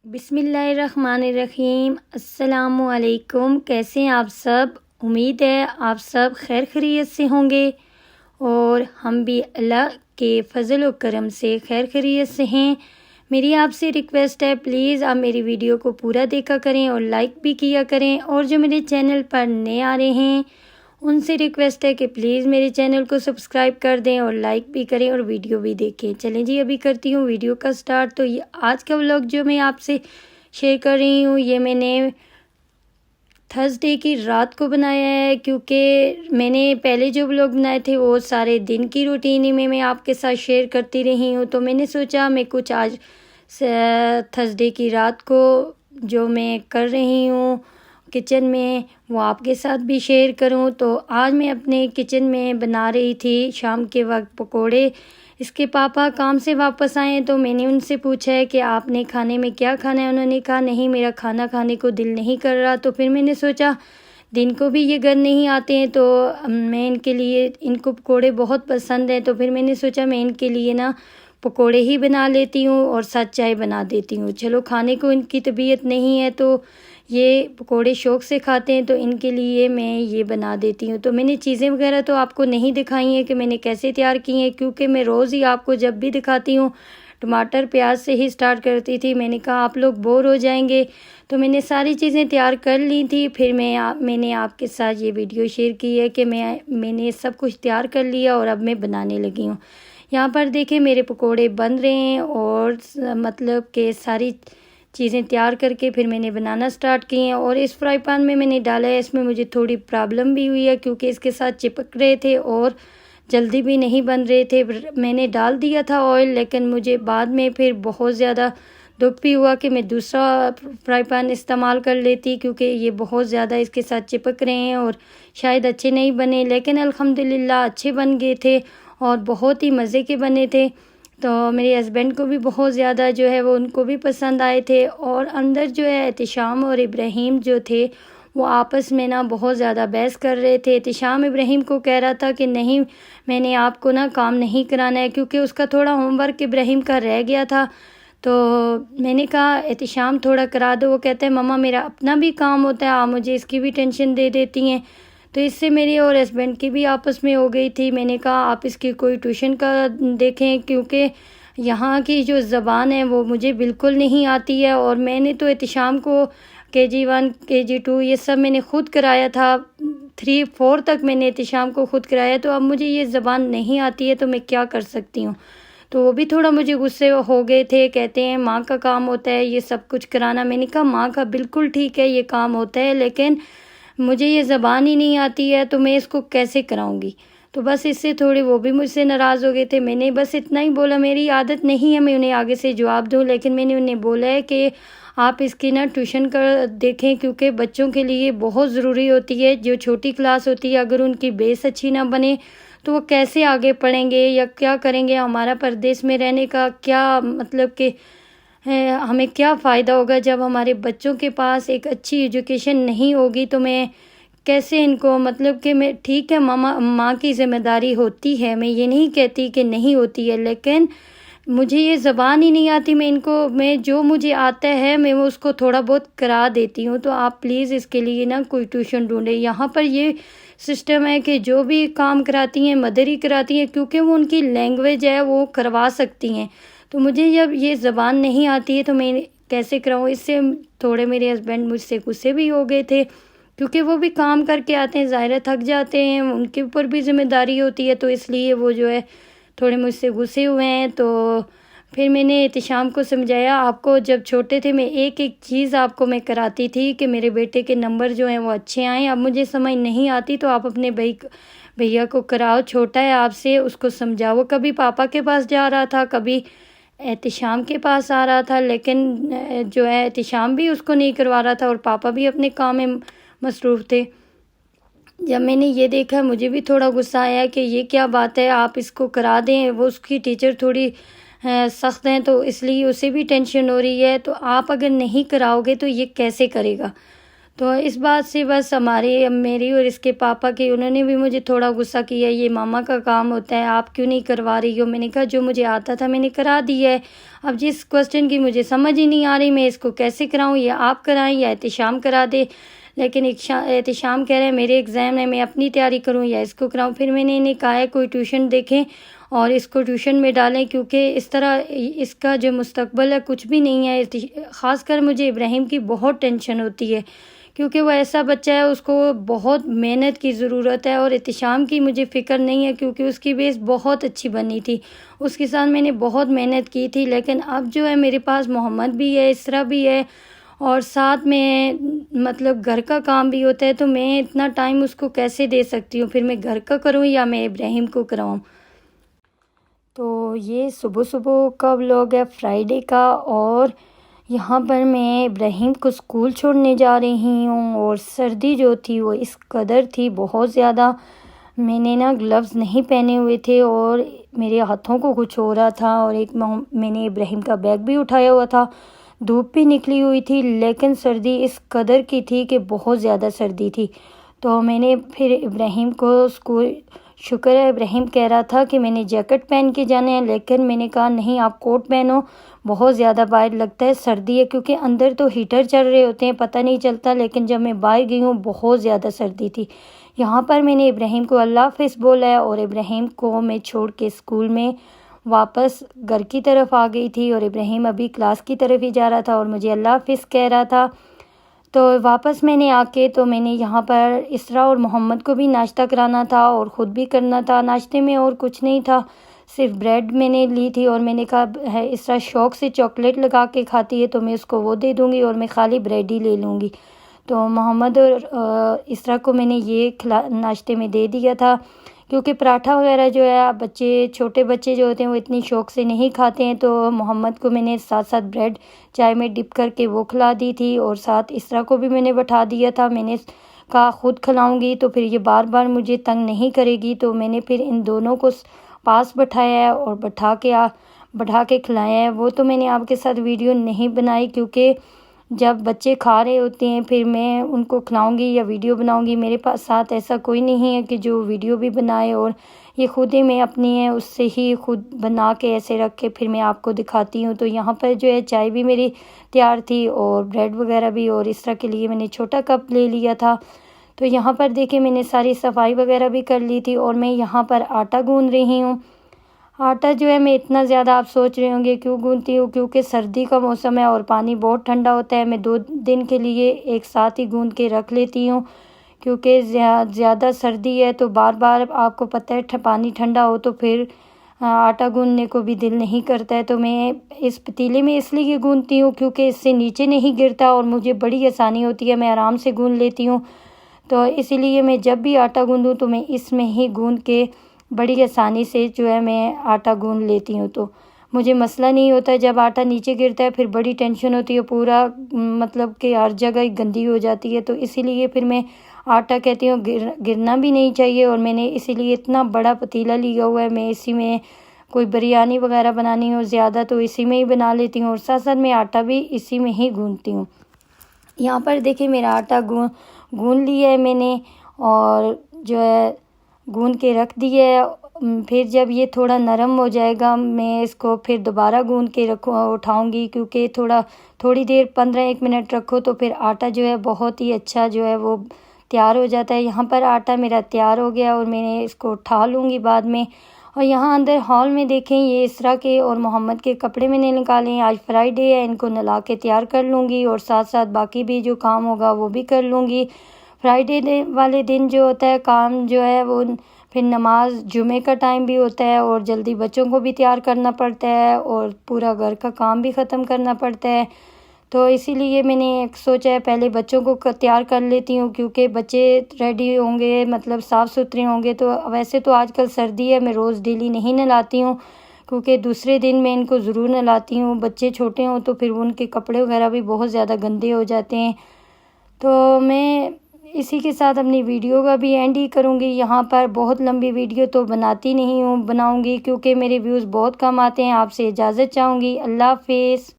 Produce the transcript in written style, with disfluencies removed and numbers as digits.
बिस्मिल्लाहिर्रहमानिर्रहीम। अस्सलामुअलैकुम। कैसे हैं आप सब? उम्मीद है आप सब खैर खैरियत से होंगे और हम भी अल्लाह के फजल व करम से खैर खैरियत से हैं। मेरी आपसे रिक्वेस्ट है, प्लीज़ आप मेरी वीडियो को पूरा देखा करें और लाइक भी किया करें। और जो मेरे चैनल पर नए आ रहे हैं उनसे रिक्वेस्ट है कि प्लीज़ मेरे चैनल को सब्सक्राइब कर दें और लाइक भी करें और वीडियो भी देखें। चलें जी, अभी करती हूँ वीडियो का स्टार्ट। तो ये आज का व्लॉग जो मैं आपसे शेयर कर रही हूँ, ये मैंने थर्सडे की रात को बनाया है, क्योंकि मैंने पहले जो व्लॉग बनाए थे वो सारे दिन की रूटीन ही में मैं आपके साथ शेयर करती रही हूँ। तो मैंने सोचा मैं कुछ आज थर्सडे की रात को जो मैं कर रही हूँ किचन में वो आपके साथ भी शेयर करूं। तो आज मैं अपने किचन में बना रही थी शाम के वक्त पकोड़े। इसके पापा काम से वापस आए तो मैंने उनसे पूछा है कि आपने खाने में क्या खाना है। उन्होंने कहा नहीं, मेरा खाना खाने को दिल नहीं कर रहा। तो फिर मैंने सोचा दिन को भी ये घर नहीं आते हैं तो मैं इनके लिए, इनको पकोड़े बहुत पसंद है, तो फिर मैंने सोचा मैं इनके लिए ना पकोड़े ही बना लेती हूँ और साथ चाय बना देती हूँ। चलो, खाने को इनकी तबीयत नहीं है तो ये पकोड़े शौक़ से खाते हैं, तो इनके लिए मैं ये बना देती हूँ। तो मैंने चीज़ें वगैरह तो आपको नहीं दिखाई हैं कि मैंने कैसे तैयार की हैं, क्योंकि मैं रोज़ ही आपको जब भी दिखाती हूँ टमाटर प्याज से ही स्टार्ट करती थी। मैंने कहा आप लोग बोर हो जाएंगे, तो मैंने सारी चीज़ें तैयार कर ली थी। फिर मैंने आपके साथ ये वीडियो शेयर की है कि मैंने सब कुछ तैयार कर लिया और अब मैं बनाने लगी हूँ। यहाँ पर देखें मेरे पकोड़े बन रहे हैं और मतलब कि सारी चीज़ें तैयार करके फिर मैंने बनाना स्टार्ट की हैं। और इस फ्राई पैन में मैंने डाला है, इसमें मुझे थोड़ी प्रॉब्लम भी हुई है क्योंकि इसके साथ चिपक रहे थे और जल्दी भी नहीं बन रहे थे। मैंने डाल दिया था ऑयल, लेकिन मुझे बाद में फिर बहुत ज़्यादा दुख भी हुआ कि मैं दूसरा फ्राई पैन इस्तेमाल कर लेती, क्योंकि ये बहुत ज़्यादा इसके साथ चिपक रहे हैं और शायद अच्छे नहीं बने। लेकिन अल्हम्दुलिल्लाह अच्छे बन गए थे और बहुत ही मज़े के बने थे। तो मेरे हस्बैंड को भी बहुत ज़्यादा जो है वो उनको भी पसंद आए थे। और अंदर जो है एहतिशाम और इब्राहिम जो थे वो आपस में ना बहुत ज़्यादा बहस कर रहे थे। एहतिशाम इब्राहिम को कह रहा था कि नहीं, मैंने आपको ना काम नहीं कराना है, क्योंकि उसका थोड़ा होमवर्क इब्राहिम का रह गया था। तो मैंने कहा एहतिशाम थोड़ा करा दो। वो कहता है मम्मा मेरा अपना भी काम होता है, आप मुझे इसकी भी टेंशन दे देती हैं। तो इससे मेरी और हस्बैंड की भी आपस में हो गई थी। मैंने कहा आप इसकी कोई ट्यूशन का देखें, क्योंकि यहाँ की जो ज़बान है वो मुझे बिल्कुल नहीं आती है। और मैंने तो एहतिशाम को KG1 KG2 ये सब मैंने ख़ुद कराया था, 3-4 तक मैंने एहतिशाम को ख़ुद कराया। तो अब मुझे ये ज़बान नहीं आती है तो मैं क्या कर सकती हूँ। तो वो भी थोड़ा मुझे गुस्से हो गए थे, कहते हैं माँ का काम होता है ये सब कुछ कराना। मैंने कहा माँ का बिल्कुल ठीक है, ये काम होता है, लेकिन मुझे ये ज़बान ही नहीं आती है तो मैं इसको कैसे कराऊंगी। तो बस इससे थोड़े वो भी मुझसे नाराज़ हो गए थे। मैंने बस इतना ही बोला, मेरी आदत नहीं है मैं उन्हें आगे से जवाब दूं, लेकिन मैंने उन्हें बोला है कि आप इसकी ना ट्यूशन कर देखें, क्योंकि बच्चों के लिए बहुत ज़रूरी होती है। जो छोटी क्लास होती है अगर उनकी बेस अच्छी ना बने तो वो कैसे आगे पढ़ेंगे या क्या करेंगे। हमारा परदेश में रहने का क्या मतलब कि हमें क्या फ़ायदा होगा जब हमारे बच्चों के पास एक अच्छी एजुकेशन नहीं होगी। तो मैं कैसे इनको, मतलब कि मैं ठीक है माँ की ज़िम्मेदारी होती है, मैं ये नहीं कहती कि नहीं होती है, लेकिन मुझे ये ज़बान ही नहीं आती। मैं जो मुझे आता है मैं वो उसको थोड़ा बहुत करा देती हूँ। तो आप प्लीज़ इसके लिए ना कोई ट्यूशन ढूंढें। यहाँ पर ये सिस्टम है कि जो भी काम कराती हैं मदर ही कराती हैं, क्योंकि वो उनकी लैंग्वेज है, वो करवा सकती हैं। तो मुझे जब ये ज़बान नहीं आती है तो मैं कैसे कराऊँ। इससे थोड़े मेरे हस्बैंड मुझसे गुस्से भी हो गए थे, क्योंकि वो भी काम करके आते हैं, ज़ाहिर थक जाते हैं, उनके ऊपर भी ज़िम्मेदारी होती है। तो इसलिए वो जो है थोड़े मुझसे गुस्से हुए हैं। तो फिर मैंने एहतिशाम को समझाया, आपको जब छोटे थे मैं एक एक चीज़ आपको मैं कराती थी कि मेरे बेटे के नंबर जो हैं वो अच्छे आएँ। अब मुझे समझ नहीं आती तो आप अपने भैया को कराओ, छोटा है आपसे, उसको समझाओ। कभी पापा के पास जा रहा था, कभी एहतिशाम के पास आ रहा था, लेकिन जो है एहतिशाम भी उसको नहीं करवा रहा था और पापा भी अपने काम में मसरूफ़ थे। जब मैंने ये देखा मुझे भी थोड़ा गुस्सा आया कि ये क्या बात है, आप इसको करा दें। वो उसकी टीचर थोड़ी सख्त हैं तो इसलिए उसे भी टेंशन हो रही है, तो आप अगर नहीं कराओगे तो ये कैसे करेगा। तो इस बात से बस मेरी और इसके पापा की, उन्होंने भी मुझे थोड़ा गुस्सा किया, ये मामा का काम होता है, आप क्यों नहीं करवा रही हो। मैंने कहा जो मुझे आता था मैंने करा दिया है, अब जिस क्वेश्चन की मुझे समझ ही नहीं आ रही मैं इसको कैसे कराऊं, या आप कराएं या एहतिशाम करा दे। लेकिन एहतिशाम कह रहे हैं मेरे एग्ज़ाम है, मैं अपनी तैयारी करूं या इसको कराऊं। फिर मैंने इन्हें कहा है कोई ट्यूशन देखें और इसको ट्यूशन में डालें, क्योंकि इस तरह इसका जो मुस्तकबिल है कुछ भी नहीं है। ख़ासकर मुझे इब्राहिम की बहुत टेंशन होती है, क्योंकि वो ऐसा बच्चा है, उसको बहुत मेहनत की ज़रूरत है। और एहतिशाम की मुझे फ़िक्र नहीं है, क्योंकि उसकी बेस बहुत अच्छी बनी थी, उसके साथ मैंने बहुत मेहनत की थी। लेकिन अब जो है मेरे पास मोहम्मद भी है, इसरा भी है, और साथ में मतलब घर का काम भी होता है, तो मैं इतना टाइम उसको कैसे दे सकती हूँ। फिर मैं घर का करूँ या मैं इब्राहिम को कराऊँ। तो ये सुबह सुबह का व्लॉग है फ्राइडे का, और यहाँ पर मैं इब्राहिम को स्कूल छोड़ने जा रही हूँ। और सर्दी जो थी वो इस कदर थी बहुत ज़्यादा, मैंने ना ग्लव्स नहीं पहने हुए थे और मेरे हाथों को कुछ हो रहा था। और मैंने इब्राहिम का बैग भी उठाया हुआ था, धूप भी निकली हुई थी, लेकिन सर्दी इस कदर की थी कि बहुत ज़्यादा सर्दी थी। तो मैंने फिर इब्राहिम को स्कूल, शुक्र है इब्राहिम कह रहा था कि मैंने जैकेट पहन के जाना है, लेकिन मैंने कहा नहीं आप कोट पहनो, बहुत ज़्यादा बाहर लगता है सर्दी है, क्योंकि अंदर तो हीटर चल रहे होते हैं पता नहीं चलता, लेकिन जब मैं बाहर गई हूँ बहुत ज़्यादा सर्दी थी। यहाँ पर मैंने इब्राहिम को अल्लाह हाफ़िज़ बोला है और इब्राहिम को मैं छोड़ के स्कूल में वापस घर की तरफ आ गई थी। और इब्राहिम अभी क्लास की तरफ ही जा रहा था और मुझे अल्लाह हाफ़िज़ कह रहा था। तो वापस मैंने आके तो मैंने यहाँ पर इसरा और मोहम्मद को भी नाश्ता कराना था और ख़ुद भी करना था। नाश्ते में और कुछ नहीं था, सिर्फ ब्रेड मैंने ली थी, और मैंने कहा है इसरा शौक़ से चॉकलेट लगा के खाती है तो मैं उसको वो दे दूँगी और मैं खाली ब्रेड ही ले लूँगी। तो मोहम्मद और इसरा को मैंने ये नाश्ते में दे दिया था, क्योंकि पराठा वगैरह जो है बच्चे, छोटे बच्चे जो होते हैं वो इतनी शौक़ से नहीं खाते हैं। तो मोहम्मद को मैंने साथ साथ ब्रेड चाय में डिप करके वो खिला दी थी, और साथ इसरा को भी मैंने बैठा दिया था। मैंने कहा ख़ुद खिलाऊंगी तो फिर ये बार बार मुझे तंग नहीं करेगी, तो मैंने फिर इन दोनों को पास बैठाया है और बैठा के खिलाया है। वो तो मैंने आपके साथ वीडियो नहीं बनाई, क्योंकि जब बच्चे खा रहे होते हैं फिर मैं उनको खिलाऊंगी या वीडियो बनाऊंगी, मेरे पास साथ ऐसा कोई नहीं है कि जो वीडियो भी बनाए। और ये खुद ही मैं अपनी है उससे ही खुद बना के ऐसे रख के फिर मैं आपको दिखाती हूँ। तो यहाँ पर जो है चाय भी मेरी तैयार थी और ब्रेड वगैरह भी, और इस तरह के लिए मैंने छोटा कप ले लिया था। तो यहाँ पर देखिए मैंने सारी सफाई वगैरह भी कर ली थी, और मैं यहाँ पर आटा गूंद रही हूँ। आटा जो है मैं इतना ज़्यादा, आप सोच रहे होंगे क्यों गूंथती हूँ, क्योंकि सर्दी का मौसम है और पानी बहुत ठंडा होता है। मैं 2 दिन के लिए एक साथ ही गूंद के रख लेती हूँ, क्योंकि ज़्यादा सर्दी है तो बार बार आपको पता है पानी ठंडा हो तो फिर आटा गूंदने को भी दिल नहीं करता है। तो मैं इस पतीले में इसलिए गूंथती हूँ क्योंकि इससे नीचे नहीं गिरता और मुझे बड़ी आसानी होती है, मैं आराम से गूंद लेती हूँ। तो इसीलिए मैं जब भी आटा गूंदूँ तो मैं इसमें ही गूंद के बड़ी आसानी से जो है मैं आटा गूंद लेती हूँ। तो मुझे मसला नहीं होता। जब आटा नीचे गिरता है फिर बड़ी टेंशन होती है, पूरा मतलब कि हर जगह गंदी हो जाती है। तो इसीलिए फिर मैं आटा कहती हूँ गिरना भी नहीं चाहिए, और मैंने इसीलिए इतना बड़ा पतीला लिया हुआ है। मैं इसी में कोई बिरयानी वगैरह बनानी हो ज़्यादा तो इसी में ही बना लेती हूँ, और साथ साथ मैं आटा भी इसी में ही गूंदती हूँ। यहाँ पर देखिए मेरा आटा गूंद लिया है मैंने, और जो है गूंद के रख दिया है। फिर जब ये थोड़ा नरम हो जाएगा मैं इसको फिर दोबारा गूंद के उठाऊंगी, क्योंकि थोड़ी देर 15-1 मिनट रखो तो फिर आटा जो है बहुत ही अच्छा जो है वो तैयार हो जाता है। यहाँ पर आटा मेरा तैयार हो गया और मैंने इसको उठा लूँगी बाद में। और यहाँ अंदर हॉल में देखें ये इसरा के और मोहम्मद के कपड़े मैंने निकाले हैं। आज फ्राइडे है, इनको नला के तैयार कर लूँगी और साथ साथ बाकी भी जो काम होगा वो भी कर लूँगी। फ्राइडे वाले दिन जो होता है काम जो है वो फिर नमाज जुमे का टाइम भी होता है और जल्दी बच्चों को भी तैयार करना पड़ता है और पूरा घर का काम भी ख़त्म करना पड़ता है। तो इसीलिए मैंने सोचा है पहले बच्चों को तैयार कर लेती हूँ, क्योंकि बच्चे रेडी होंगे मतलब साफ़ सुथरे होंगे। तो वैसे तो आजकल सर्दी है, मैं रोज़ डेली नहीं नहलाती हूँ, क्योंकि दूसरे दिन मैं इनको ज़रूर नहलाती हूँ। बच्चे छोटे हों तो फिर उनके कपड़े वगैरह भी बहुत ज़्यादा गंदे हो जाते हैं। तो मैं इसी के साथ अपनी वीडियो का भी एंड ही करूँगी। यहाँ पर बहुत लंबी वीडियो तो बनाती नहीं हूँ, बनाऊँगी क्योंकि मेरे व्यूज़ बहुत कम आते हैं। आपसे इजाज़त चाहूँगी। अल्लाह हाफ़िज़।